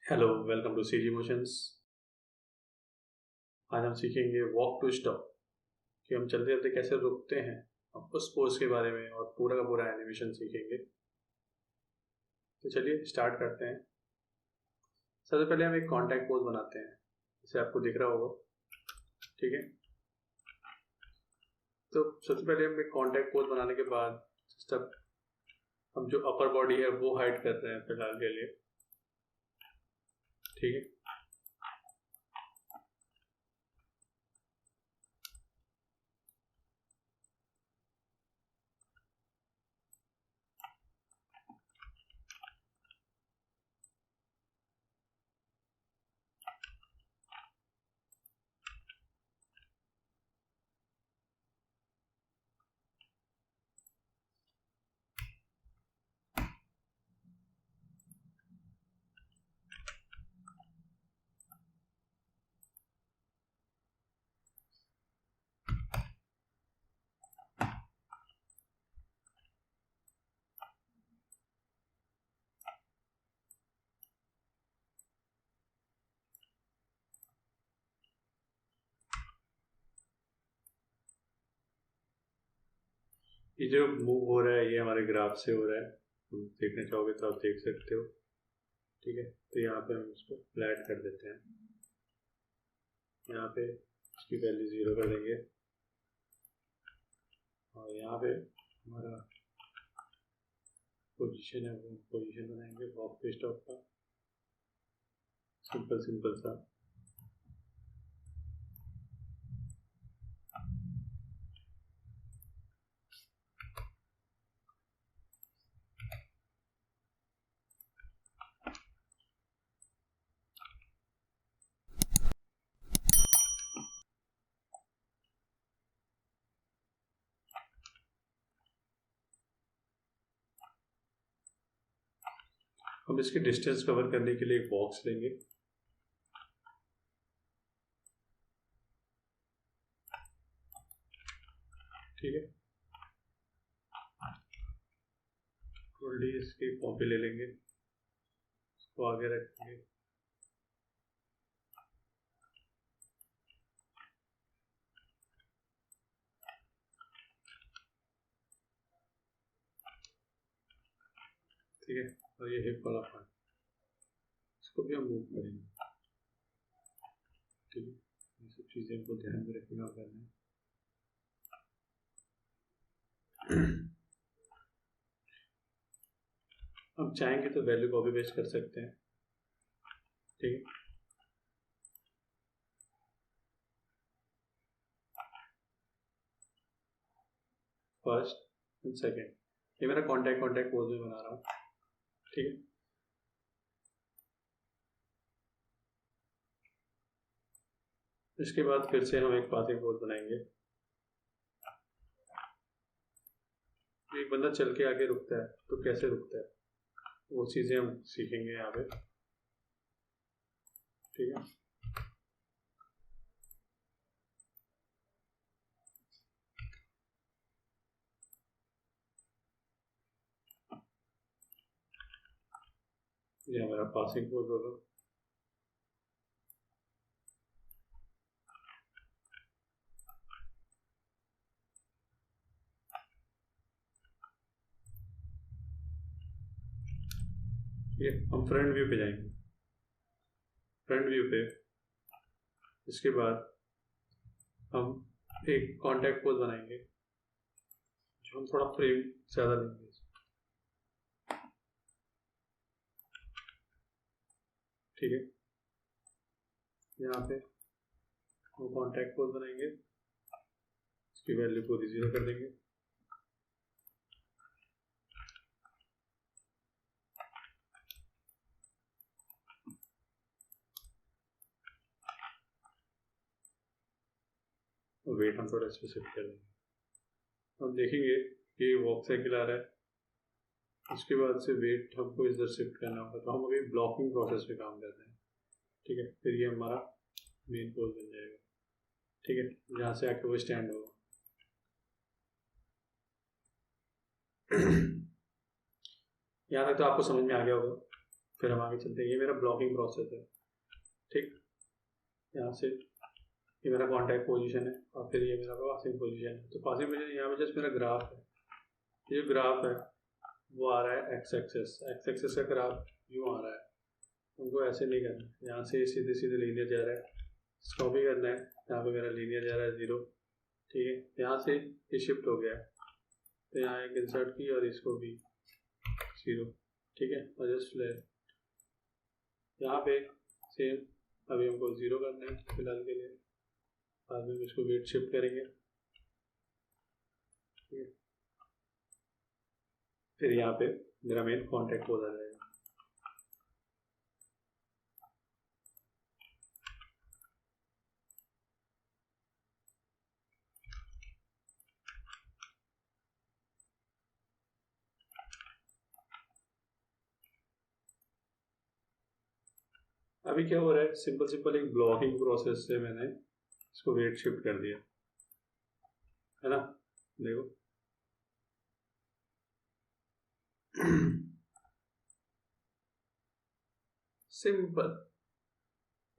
Hello, welcome to CG motions. आज हम सीखेंगे वॉक टू स्टॉप कि हम चलते चलते कैसे रुकते हैं। हम उस पोज के बारे में और पूरा का पूरा एनिमेशन सीखेंगे। तो चलिए स्टार्ट करते हैं। सबसे पहले हम एक कॉन्टैक्ट पोज बनाते हैं, जैसे आपको दिख रहा होगा। ठीक है, तो सबसे पहले हम एक कॉन्टैक्ट पोज बनाने के बाद स्टेप हम जो अपर बॉडी है वो हाइड कर रहे हैं फिलहाल के लिए। ठीक है, ये जो मूव हो रहा है ये हमारे ग्राफ से हो रहा है। तुम देखना चाहोगे तो आप देख सकते हो। ठीक है, तो यहाँ पे हम इसको फ्लैट कर देते हैं। यहाँ पे इसकी वैल्यू 0 कर देंगे और यहाँ पे हमारा पोजीशन है वो पोजीशन बनाएंगे वॉक पे स्टॉप का। सिंपल सिंपल सा। हम इसके डिस्टेंस कवर करने के लिए एक बॉक्स लेंगे। ठीक है, थोड़ी इसकी कॉपी ले लेंगे, इसको आगे रखेंगे। ठीक है, और ये हिप वाला पार्ट इसको भी हम मूव करेंगे। ठीक है, ये सब चीजें हमको ध्यान में रखना करना है। हम चाहेंगे तो वैल्यू कॉपी पेस्ट कर सकते हैं। ठीक है, फर्स्ट एंड सेकेंड, ये मेरा कॉन्टैक्ट कॉन्टैक्ट पोज में बना रहा हूँ। ठीक है, इसके बाद फिर से हम एक पासिंग पोज बनाएंगे। एक बंदा चल के आगे रुकता है तो कैसे रुकता है वो चीजें हम सीखेंगे यहाँ पे। ठीक है, ये हमारा पासिंग पोज होगा। ये हम फ्रंट व्यू पे जाएंगे। फ्रंट व्यू पे इसके बाद हम एक कॉन्टैक्ट पोज बनाएंगे जो हम थोड़ा फ्रेम ज्यादा लेंगे। ठीक है, यहाँ पे हम कॉन्टैक्ट पोज बनाएंगे, इसकी वैल्यू पूरी 0 कर देंगे। और वेट हम थोड़ा इसमें शिफ्ट कर देंगे। हम देखेंगे कि वॉक साइकिल आ रहा है, उसके बाद से वेट हमको इधर शिफ्ट करना होगा। तो हम अभी ब्लॉकिंग प्रोसेस पे काम कर रहे हैं। ठीक है, फिर ये हमारा मेन पोज बन जाएगा। ठीक है, जहाँ से आके वो स्टैंड होगा। यहाँ तक तो आपको समझ में आ गया होगा। फिर हम आगे चलते हैं। ये मेरा ब्लॉकिंग प्रोसेस है, ठीक। यहाँ से ये मेरा कॉन्टैक्ट पोजीशन है और फिर ये मेरा पासिंग पोजीशन है। तो पासिंग पोजीशन यहाँ पे जस्ट मेरा ग्राफ है। ये जो ग्राफ है वो आ रहा है एक्स एक्सेस का ग्राफ यूँ आ रहा है। उनको ऐसे नहीं करना है, यहाँ से सीधे सीधे लीनियर जा रहा है, इसको भी करना है। यहाँ पे मेरा लीनियर जा रहा है 0, ठीक है। यहाँ से ये शिफ्ट हो गया है, तो यहाँ एक इंसर्ट की और इसको भी 0, ठीक है। और जस्ट ले यहाँ पे सेम अभी हमको 0 करना है फिलहाल के लिए। बाद में इसको वेट शिफ्ट करेंगे, ठीक है। फिर यहाँ पे मेरा मेन कॉन्टैक्ट हो जाएगा। अभी क्या हो रहा है, सिंपल एक ब्लॉकिंग प्रोसेस से मैंने इसको वेट शिफ्ट कर दिया है ना। देखो सिंपल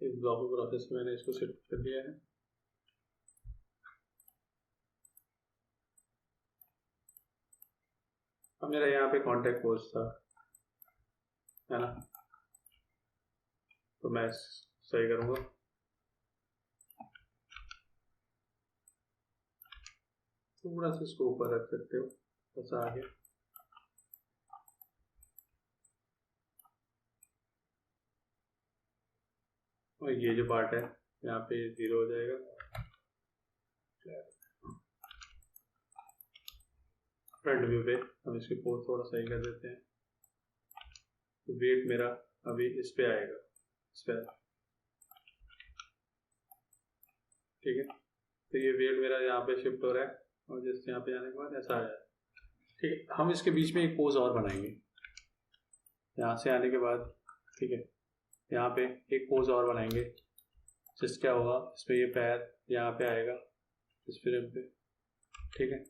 एक ब्लॉकिंग प्रोसेस में मैंने इसको शिफ्ट कर दिया है। अब मेरा यहाँ पे कॉन्टैक्ट पोस्ट था, है ना, तो मैं सही करूँगा। थोड़ा सा इसको ऊपर रख सकते हो, बस आगे। और ये जो पार्ट है यहाँ पे 0 हो जाएगा। फ्रंट व्यू पे हम इसके पोज थोड़ा सही कर देते हैं, तो वेट मेरा अभी इस पे आएगा, इस पे, ठीक है। तो ये वेट मेरा यहाँ पे शिफ्ट हो रहा है और जैसे यहाँ पे जाने के बाद ऐसा आ जाए, ठीक है। हम इसके बीच में एक पोज और बनाएंगे यहाँ से आने के बाद, ठीक है। यहाँ पे एक पोज और बनाएंगे, जिस क्या होगा इस पे ये पैर यहाँ पे आएगा इस फ्रेम पे, ठीक है।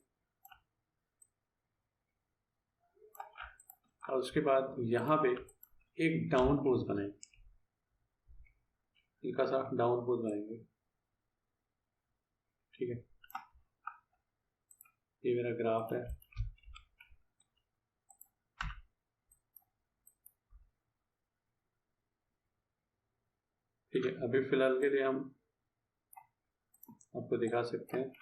और उसके बाद यहाँ पे एक डाउन पोज बनाएंगे, हल्का सा डाउन पोज बनाएंगे, ठीक है। ये मेरा ग्राफ है, ठीक है। अभी फिलहाल के लिए हम आपको दिखा सकते हैं।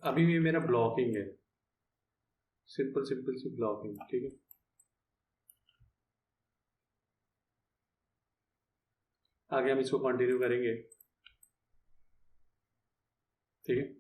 अभी भी मेरा ब्लॉकिंग है, सिंपल सी ब्लॉकिंग, ठीक है। आगे हम इसको कंटिन्यू करेंगे, ठीक है।